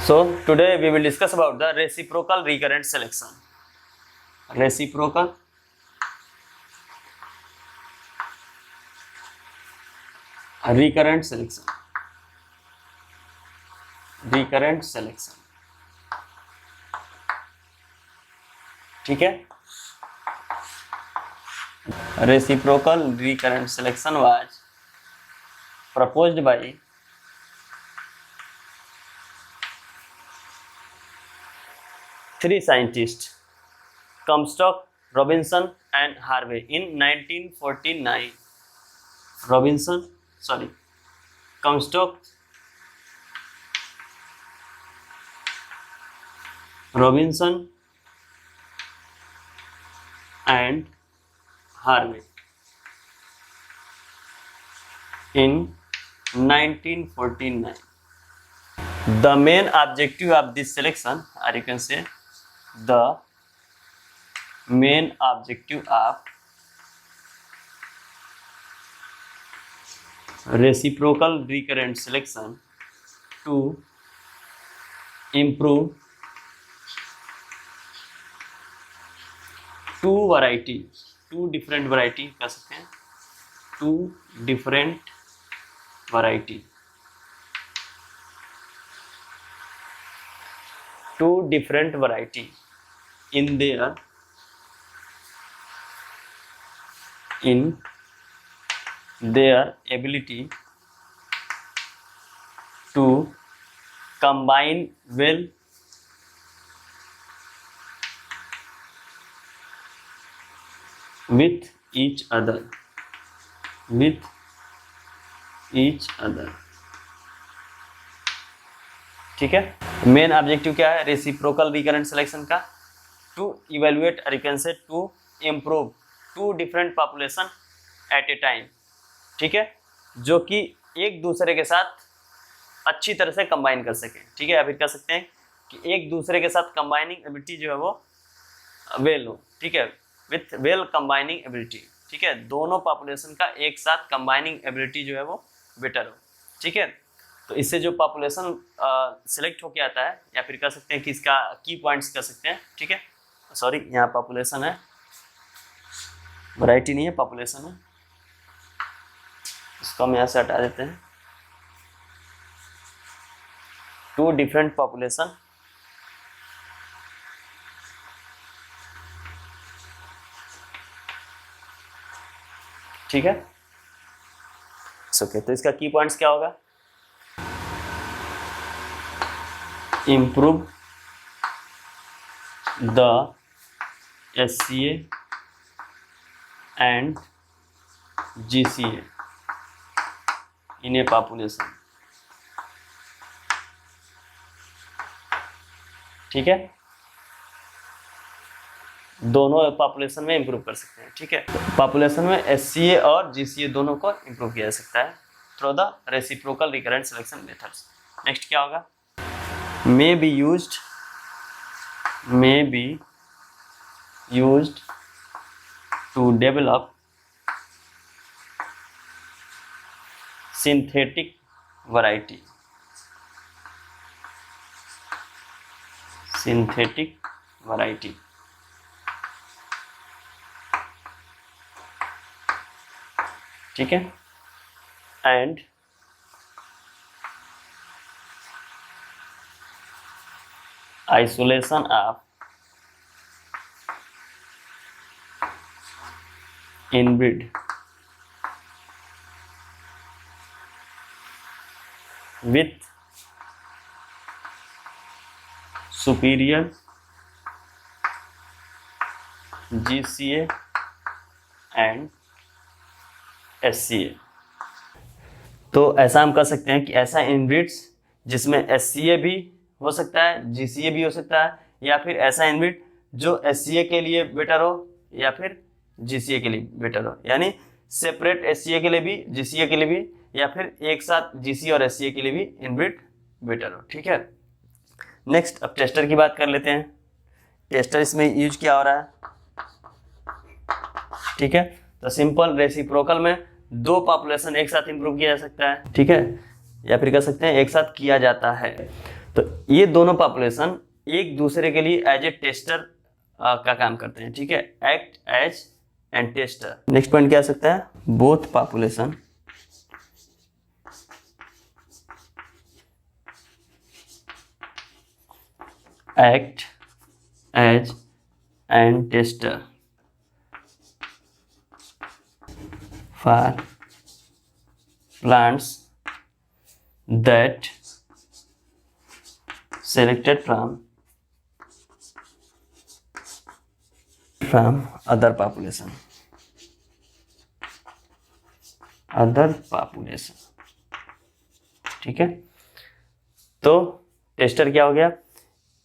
So today we will discuss about the reciprocal recurrent selection. Reciprocal recurrent selection. Recurrent selection. ठीक है. Reciprocal recurrent selection was proposed by three scientists, Comstock, Robinson and Harvey in 1949. Comstock, Robinson and Harvey in 1949. The main objective of this selection, or you can say the main objective of reciprocal recurrent selection to improve two different variety कह सकते हैं, two different variety in their ability to combine well with each other. ठीक है. Main objective क्या है reciprocal recurrent selection का? To evaluate और you can say to improve two different population at a time. ठीक है, जो कि एक दूसरे के साथ अच्छी तरह से कंबाइन कर सके. ठीक है, अभी कह सकते हैं कि एक दूसरे के साथ कंबाइनिंग एबिलिटी जो है वो वेल हो. ठीक है, विथ वेल कंबाइनिंग एबिलिटी. ठीक है, दोनों पॉपुलेशन का एक साथ कंबाइनिंग एबिलिटी जो है वो बेटर हो. ठीक है, तो इससे जो पॉपुलेशन सिलेक्ट होके आता है, या फिर कह सकते हैं कि इसका की पॉइंट्स कह सकते हैं. ठीक है, सॉरी यहाँ पॉपुलेशन है, वैरायटी नहीं है, पॉपुलेशन है. इसको हम यहाँ से हटा देते हैं. टू डिफरेंट पॉपुलेशन ठीक है. ओके, तो इसका की पॉइंट्स क्या होगा? improve the SCA and GCA in a population. ठीक है, दोनों पॉपुलेशन में इंप्रूव कर सकते हैं. ठीक है, पॉपुलेशन में SCA और GCA दोनों को इंप्रूव किया जा सकता है through the reciprocal recurrent selection methods. Next क्या होगा? may be used to develop synthetic variety. ठीक है, and isolation of inbreed with superior GCA and SCA. तो ऐसा हम कह सकते हैं कि ऐसा इनब्रीड्स जिसमें SCA भी हो सकता है, GCA भी हो सकता है, या फिर ऐसा इनब्रीड जो SCA के लिए बेटर हो या फिर GCA के लिए बेटर हो. यानी सेपरेट SCA के लिए भी, GCA के लिए भी, या फिर एक साथ GCA और SCA के लिए भी इनब्रीड बेटर हो. ठीक है, नेक्स्ट अब टेस्टर की बात कर लेते हैं. टेस्टर इसमें यूज क्या हो रहा है? ठीक है, तो सिंपल रेसिप्रोकल में दो पॉपुलेशन एक साथ इंप्रूव किया जा सकता है. ठीक है, या फिर कह सकते हैं एक साथ किया जाता है. तो ये दोनों पॉपुलेशन एक दूसरे के लिए एज ए टेस्टर का काम करते हैं, ठीक है, act as and tester. Next point क्या आ सकता है, both population act as and tester for plants that selected from other population, ठीक है। तो टेस्टर क्या हो गया,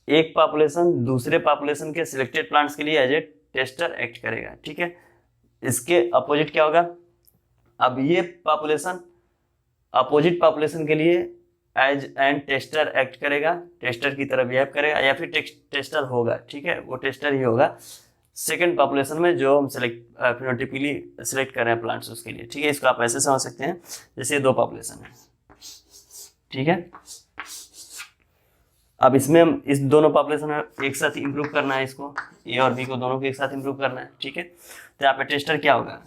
एक पॉपुलेशन दूसरे पॉपुलेशन के सिलेक्टेड प्लांट्स के लिए एज ए टेस्टर एक्ट करेगा, ठीक है। इसके अपोजिट क्या होगा, अब ये पॉपुलेशन अपोजिट पॉपुलेशन के लिए एज एंड टेस्टर एक्ट करेगा, टेस्टर की तरह बिहेव करेगा, या फिर टेस्टर होगा, ठीक है, वो टेस्टर ही होगा सेकंड पॉपुलेशन में जो हम फिनोटिपिकली सिलेक्ट कर रहे हैं प्लांट्स उसके लिए, ठीक है। इसको आप ऐसे समझ सकते हैं जैसे दो पॉपुलेशन है, ठीक है। अब इसमें हम इस दोनों पॉपुलेशन में एक साथ इंप्रूव करना है, इसको ए और बी को दोनों को एक साथ इंप्रूव करना है, ठीक है। तो यहाँ पे टेस्टर क्या होगा,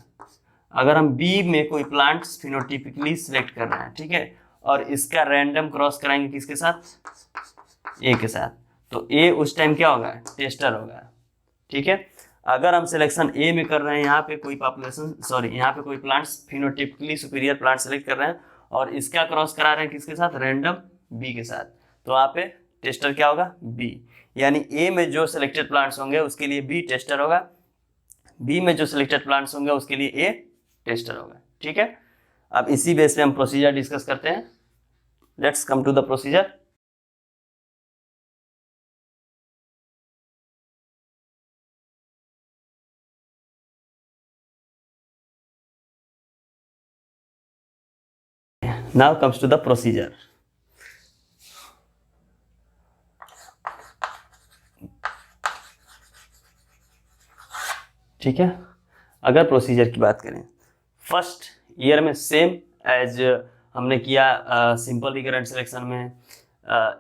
अगर हम बी में कोई प्लांट्स फिनोटिपिकली सिलेक्ट कर रहे हैं, ठीक है, और इसका रैंडम क्रॉस कराएंगे किसके साथ, ए के साथ, तो ए उस टाइम क्या होगा, टेस्टर होगा, ठीक है। अगर हम सिलेक्शन ए में कर रहे हैं, यहाँ पे कोई पॉपुलेशन यहाँ पे कोई plants phenotypically superior plant select कर रहे हैं और इसका क्रॉस करा रहे हैं किसके साथ, रैंडम बी के साथ, तो वहाँ पे टेस्टर क्या होगा, बी। यानी ए में जो सिलेक्टेड प्लांट्स होंगे उसके लिए बी टेस्टर होगा, बी में जो सिलेक्टेड प्लांट्स होंगे उसके लिए ए टेस्टर होगा, ठीक है। अब इसी बेस पे हम प्रोसीजर डिस्कस करते हैं। Let's come to the procedure. Now comes to the procedure. ठीक है, अगर प्रोसीजर की बात करें, फर्स्ट ईयर में सेम एज हमने किया सिंपल रिकरेंट सिलेक्शन में,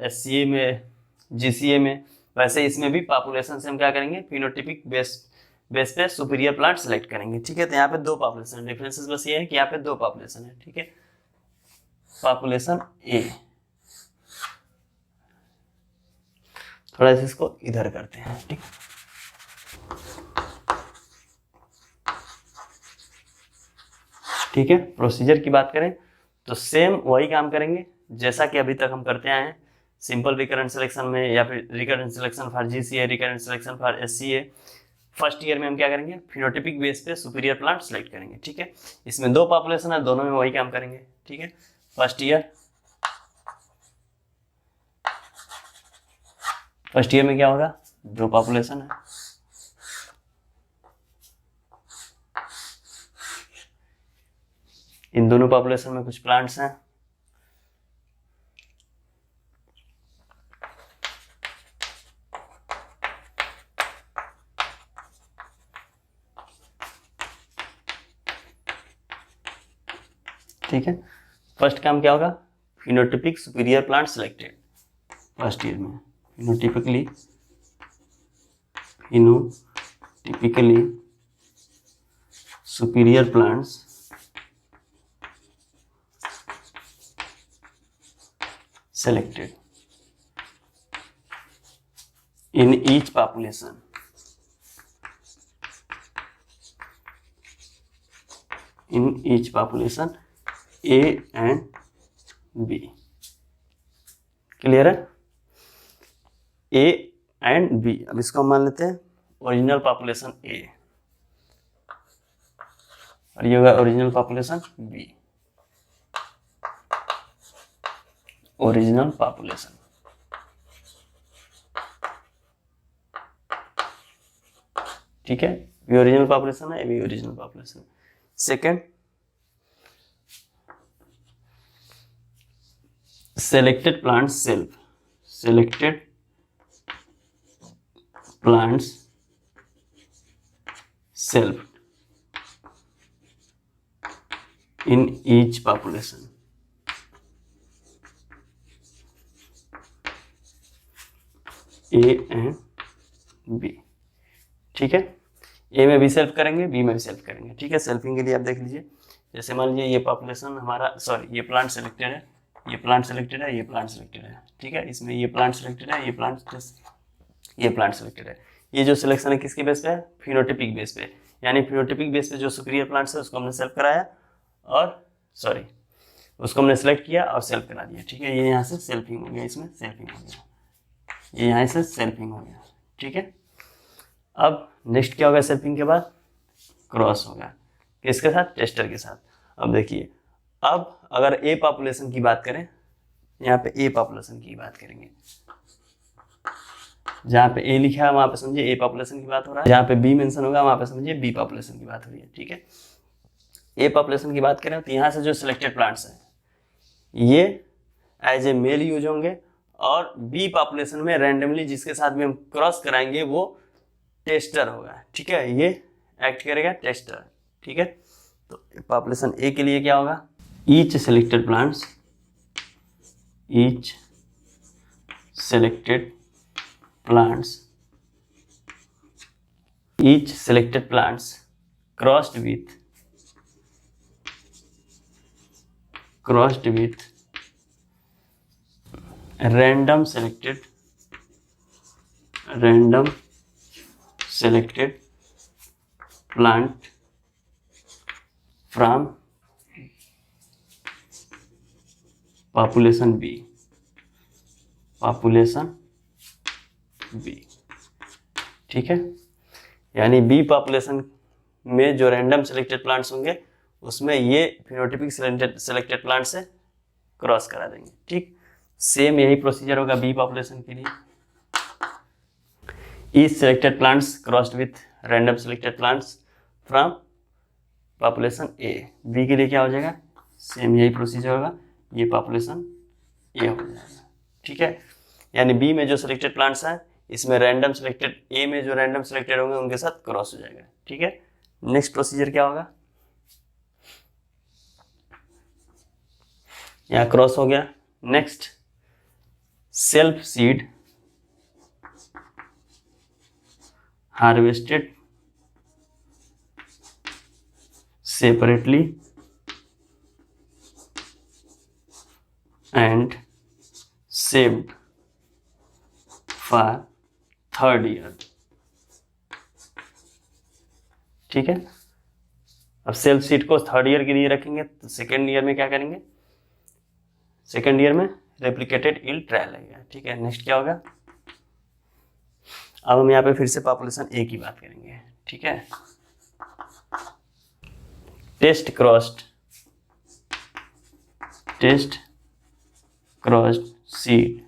एससीए में, जीसीए में, वैसे इसमें भी पॉपुलेशन से हम क्या करेंगे, फिनोटिपिक बेस पे सुपीरियर प्लांट सेलेक्ट करेंगे, ठीक है। तो यहाँ पे दो पॉपुलेशन, डिफरेंसेस बस ये है कि यहाँ पे दो पॉपुलेशन है, ठीक है। पॉपुलेशन ए, थोड़ा सा इसको इधर करते हैं, ठीक है। ठीक है, प्रोसीजर की बात करें तो सेम वही काम करेंगे जैसा कि अभी तक हम करते आए हैं सिंपल रिकरेंट सिलेक्शन में, या फिर recurrent selection for GCA, recurrent selection for SCA. First year में हम क्या करेंगे, फिनोटिपिक बेस पे सुपीरियर प्लांट सेलेक्ट करेंगे, ठीक है। इसमें दो पॉपुलेशन है, दोनों में वही काम करेंगे, ठीक है। फर्स्ट ईयर में क्या होगा, दो पॉपुलेशन है, इन दोनों पॉपुलेशन में कुछ प्लांट्स हैं, ठीक है। फर्स्ट काम क्या होगा, phenotypic superior plant selected, first year में phenotypically superior plants selected in each population, A and B। Clear है, A and B। अब इसको हम मान लेते हैं ओरिजिनल पॉपुलेशन A और ये होगा original population B, original population, ठीक है। ये ओरिजिनल पॉपुलेशन है, ये भी original population. Second, selected plants self, selected plants self in each population, A and B, ठीक है। ए में भी सेल्फ करेंगे, बी में भी सेल्फ करेंगे, ठीक है। सेल्फिंग के लिए आप देख लीजिए, जैसे मान लीजिए ये पॉपुलेशन हमारा, सॉरी ये प्लांट सेलेक्टेड है, ये प्लांट सेलेक्टेड है, ये प्लांट सेलेक्टेड है, ठीक है। इसमें ये प्लांट सेलेक्टेड है, ये प्लांट सेलेक्टेड है। ये जो सिलेक्शन है किसके बेस पे है? फिनोटिपिक बेस पे, यानी फिनोटिपिक बेस पे जो सुपीरियर प्लांट्स है उसको हमने सेल्फ कराया, और सॉरी उसको हमने सेलेक्ट किया और सेल्फ करा दिया, ठीक है। ये यहाँ से सेल्फिंग हो गया, इसमें सेल्फिंग हो गया, ये यहाँ से सेल्फिंग हो गया, ठीक है। अब नेक्स्ट क्या होगा? सेल्फिंग के बाद क्रॉस होगा, किसके साथ? टेस्टर के साथ। अब देखिए, अब अगर ए पॉपुलेशन की बात करें, यहाँ पे ए पॉपुलेशन की बात करेंगे, जहाँ पे ए लिखा है वहाँ पे समझिए ए पॉपुलेशन की बात हो रहा है, जहाँ पे बी मेंशन होगा वहाँ पे समझिए बी पॉपुलेशन की बात हो रही है, ठीक है। ए पॉपुलेशन की बात करें तो यहाँ से जो सिलेक्टेड प्लांट्स हैं ये एज ए मेल यूज होंगे, और बी पॉपुलेशन में रैंडमली जिसके साथ भी हम क्रॉस कराएंगे वो टेस्टर होगा, ठीक है। ये एक्ट करेगा टेस्टर, ठीक है। तो पॉपुलेशन ए के लिए क्या होगा? Each selected plants crossed with random selected plant from population B, ठीक है। यानी बी पॉपुलेशन में जो रैंडम सेलेक्टेड प्लांट्स होंगे उसमें ये फिनोटिपिक सेलेक्टेड प्लांट से क्रॉस करा देंगे, ठीक। सेम यही प्रोसीजर होगा बी पॉपुलेशन के लिए। Each selected plants crossed with random selected plants from population A. B के लिए क्या हो जाएगा? सेम यही प्रोसीजर होगा, ये पॉपुलेशन ए हो जाएगा, ठीक है। यानी बी में जो सिलेक्टेड प्लांट्स हैं इसमें रैंडम सिलेक्टेड, ए में जो रैंडम सिलेक्टेड होंगे उनके साथ क्रॉस हो जाएगा, ठीक है। नेक्स्ट प्रोसीजर क्या होगा? यहाँ क्रॉस हो गया। Next self seed harvested separately and saved for third year, ठीक है। अब सेल्फ सीड को थर्ड ईयर के लिए रखेंगे तो सेकेंड ईयर में क्या करेंगे? सेकेंड ईयर में रेप्लिकेटेड यील्ड ट्रायल लगेगा, ठीक है। नेक्स्ट क्या होगा? अब हम यहाँ पे फिर से पॉपुलेशन ए की बात करेंगे, ठीक है। Test crossed seed.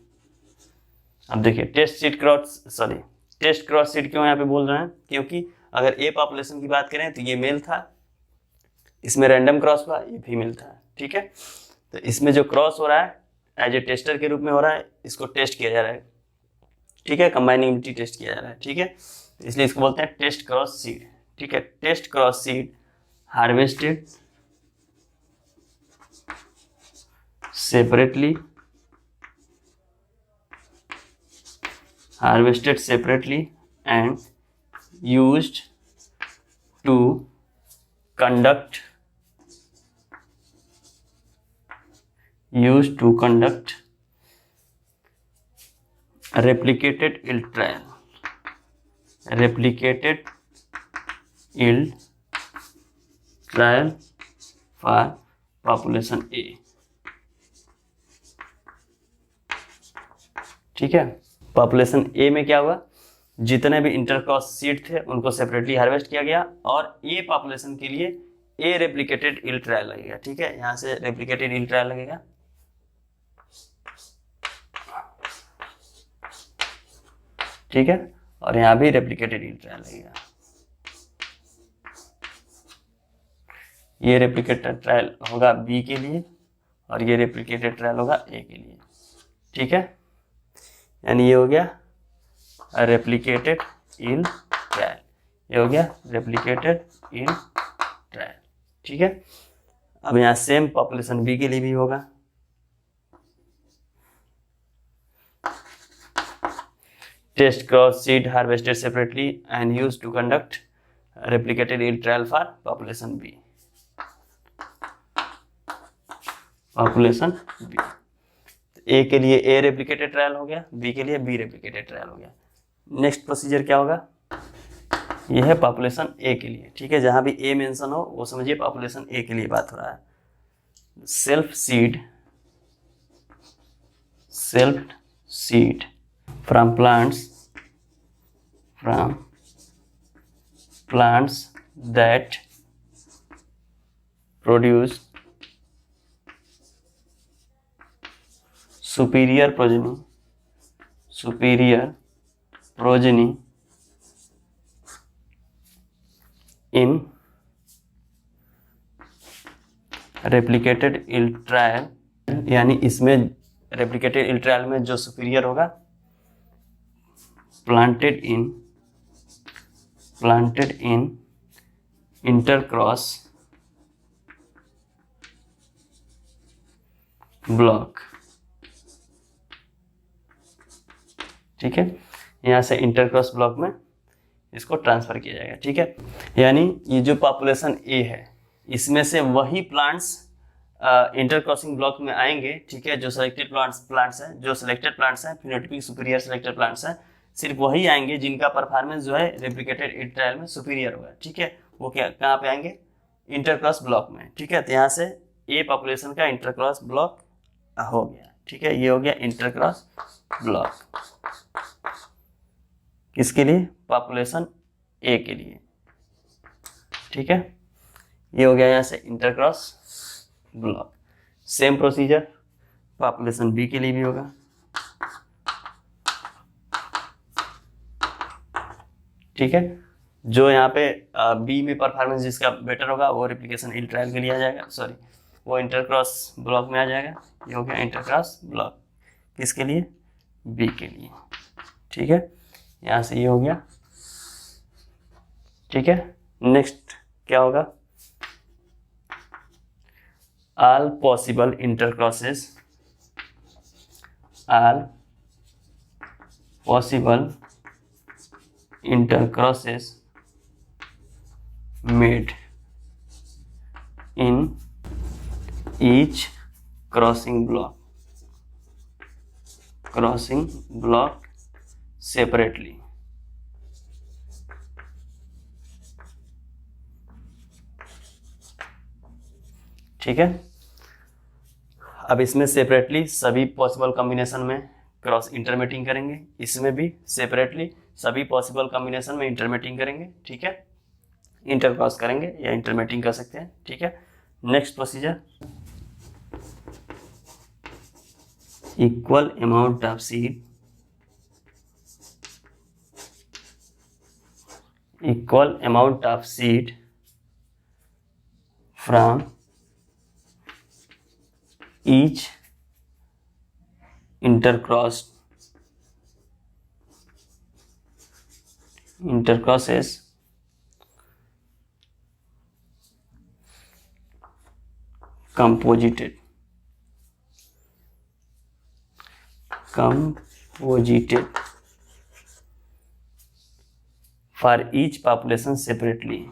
अब देखिए टेस्ट क्रॉस सीड क्यों यहाँ पे बोल रहे हैं? क्योंकि अगर ए पॉपुलेशन की बात करें तो ये मेल था, इसमें रैंडम क्रॉस हुआ, ये फीमेल था, ठीक है। तो इसमें जो क्रॉस हो रहा है एज ए टेस्टर के रूप में हो रहा है, इसको टेस्ट किया जा रहा है, ठीक है। कंबाइनिबिलिटी टेस्ट किया जा रहा है, ठीक है। इसलिए इसको बोलते हैं टेस्ट क्रॉस सीड, ठीक है। Test cross seed harvested separately and used to conduct replicated yield trial for population A, ठीक है। पॉपुलेशन ए में क्या हुआ? जितने भी इंटरक्रॉस सीड थे उनको सेपरेटली हार्वेस्ट किया गया, और ए पॉपुलेशन के लिए ए रेप्लिकेटेड यील्ड ट्रायल लगेगा, ठीक है। यहाँ से रेप्लिकेटेड यील्ड ट्रायल लगेगा, ठीक है। और यहाँ भी रेप्लिकेटेड यील्ड ट्रायल लगेगा। ये रेप्लिकेटेड ट्रायल होगा बी के लिए और ये रेप्लिकेटेड ट्रायल होगा ए के लिए, ठीक है। यानी ये हो गया रेप्लिकेटेड यील्ड ट्रायल, ये हो गया रेप्लिकेटेड यील्ड ट्रायल, ठीक है। अब यहाँ सेम पॉपुलेशन बी के लिए भी होगा। Test cross seed harvested separately and used to conduct replicated yield trial for population B. population B. ए के लिए ए रेप्लिकेटेड ट्रायल हो गया, बी के लिए बी रेप्लिकेटेड ट्रायल हो गया. नेक्स्ट प्रोसीजर क्या होगा, यह है पॉपुलेशन ए के लिए. ठीक है, जहां भी ए मेंशन हो वो समझिए पॉपुलेशन ए के लिए बात हो रहा है. Self seed from plants that produce superior progeny in replicated yield trial, यानी इसमें replicated yield trial में जो superior होगा planted in intercross block. ठीक है, यहाँ से इंटरक्रॉस ब्लॉक में इसको ट्रांसफर किया जाएगा. ठीक है, यानी ये जो पॉपुलेशन ए है इसमें से वही प्लांट्स इंटरक्रॉसिंग ब्लॉक में आएंगे. ठीक है, जो सिलेक्टेड प्लांट्स हैं फिनोटाइपिक सुपीरियर सिलेक्टेड प्लांट्स हैं, सिर्फ वही आएंगे जिनका परफॉर्मेंस जो है रेप्लिकेटेड yield ट्रायल में सुपीरियर होगा. ठीक है, वो क्या कहाँ पे आएंगे, इंटरक्रॉस ब्लॉक में. ठीक है, तो यहाँ से ए पॉपुलेशन का इंटरक्रॉस ब्लॉक हो गया. ठीक है, ये हो गया इंटरक्रॉस ब्लॉक. किसके लिए, पॉपुलेशन ए के लिए. ठीक है, ये हो गया यहाँ से intercross block. Same procedure population B के लिए भी होगा. ठीक है, जो यहाँ पे बी में परफॉर्मेंस जिसका बेटर होगा वो रेप्लिकेशन yield ट्रायल के लिए आ जाएगा, सॉरी वो इंटरक्रॉस ब्लॉक में आ जाएगा. ये हो गया इंटरक्रॉस ब्लॉक किसके लिए, बी के लिए. ठीक है, यहाँ से ये हो गया. ठीक है, नेक्स्ट क्या होगा, all possible intercrosses made in each crossing block separately. ठीक है, अब इसमें सेपरेटली सभी पॉसिबल कॉम्बिनेशन में क्रॉस इंटरमेटिंग करेंगे, इसमें भी सेपरेटली सभी पॉसिबल कॉम्बिनेशन में इंटरमेटिंग करेंगे. ठीक है, इंटरक्रॉस करेंगे या इंटरमेटिंग कर सकते हैं. ठीक है, next procedure, equal amount of seed from each intercrosses composited for each population separately.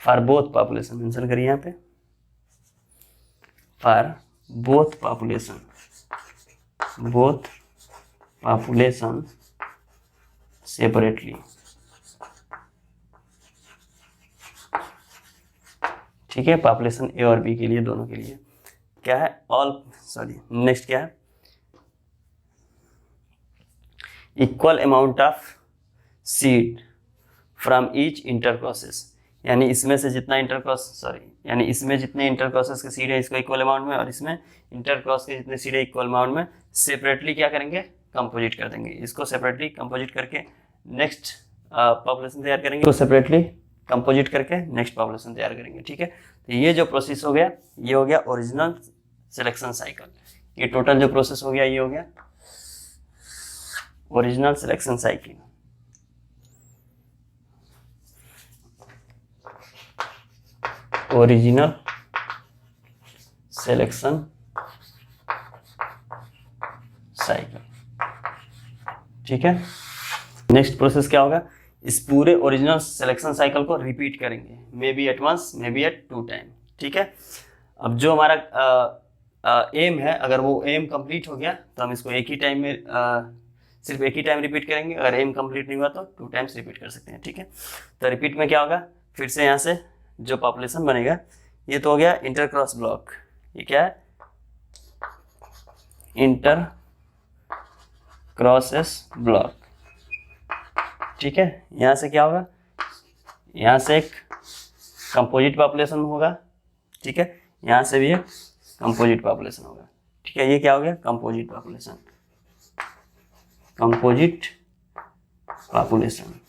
for both population mention करिए यहाँ पे, for both population separately. ठीक है, पॉपुलेशन ए और बी के लिए, दोनों के लिए क्या है, नेक्स्ट क्या है, equal amount of seed from each intercrosses, यानी इसमें से जितना इसमें जितने इंटरक्रॉसेस के सीड है इसको इक्वल अमाउंट में, और इसमें इंटरक्रॉस के जितने सीड है इक्वल अमाउंट में सेपरेटली क्या करेंगे, कंपोजिट कर देंगे. इसको सेपरेटली कंपोजिट करके नेक्स्ट पॉपुलेशन तैयार करेंगे, तो सेपरेटली कंपोजिट करके नेक्स्ट पॉपुलेशन तैयार करेंगे. ठीक है, तो ये जो प्रोसेस हो गया ये हो गया ओरिजिनल सिलेक्शन साइकिल. ये टोटल जो प्रोसेस हो गया ये हो गया original selection cycle. Original selection cycle. ठीक है। नेक्स्ट प्रोसेस क्या होगा, इस पूरे ओरिजिनल सिलेक्शन साइकिल को रिपीट करेंगे, maybe at once, maybe at 2 time. ठीक है। अब जो हमारा एम है, अगर वो एम कंप्लीट हो गया तो हम इसको एक ही टाइम में सिर्फ एक ही टाइम रिपीट करेंगे। अगर एम कंप्लीट नहीं हुआ तो 2 टाइम्स रिपीट कर सकते हैं। ठीक है। तो रिपीट में क्या होगा, फिर से यहाँ से जो पॉपुलेशन बनेगा, ये तो हो गया इंटर क्रॉस ब्लॉक। ये क्या है, इंटर क्रॉसेस ब्लॉक। ठीक है। यहाँ से क्या होगा, यहाँ से एक कंपोजिट पॉपुलेशन होगा। ठीक है। यहाँ से भी एक कंपोजिट पॉपुलेशन होगा। ठीक है। ये क्या हो गया, composite population, composite population.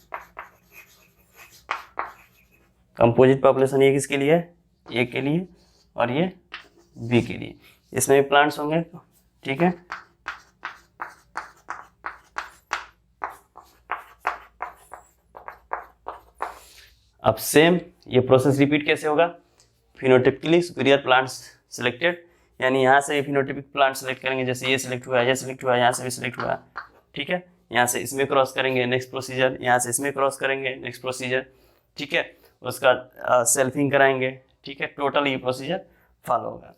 Composite population ये किसके लिए है, ए के लिए और ये बी के लिए। इसमें भी प्लांट्स होंगे। ठीक है। अब सेम ये प्रोसेस रिपीट कैसे होगा, फिनोटिपिकली सुपीरियर प्लांट्स सिलेक्टेड, यानी यहाँ से फिनोटिपिक प्लांट सेलेक्ट करेंगे, जैसे ये सिलेक्ट हुआ, ये सिलेक्ट हुआ, यहाँ से भी सिलेक्ट हुआ। ठीक है। यहाँ से इसमें क्रॉस करेंगे, नेक्स्ट प्रोसीजर, यहाँ से इसमें क्रॉस करेंगे, नेक्स्ट प्रोसीजर। ठीक है। उसका सेल्फिंग कराएंगे। ठीक है। टोटल ये प्रोसीजर फॉलो होगा,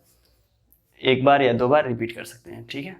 एक बार या 2 बार रिपीट कर सकते हैं। ठीक है।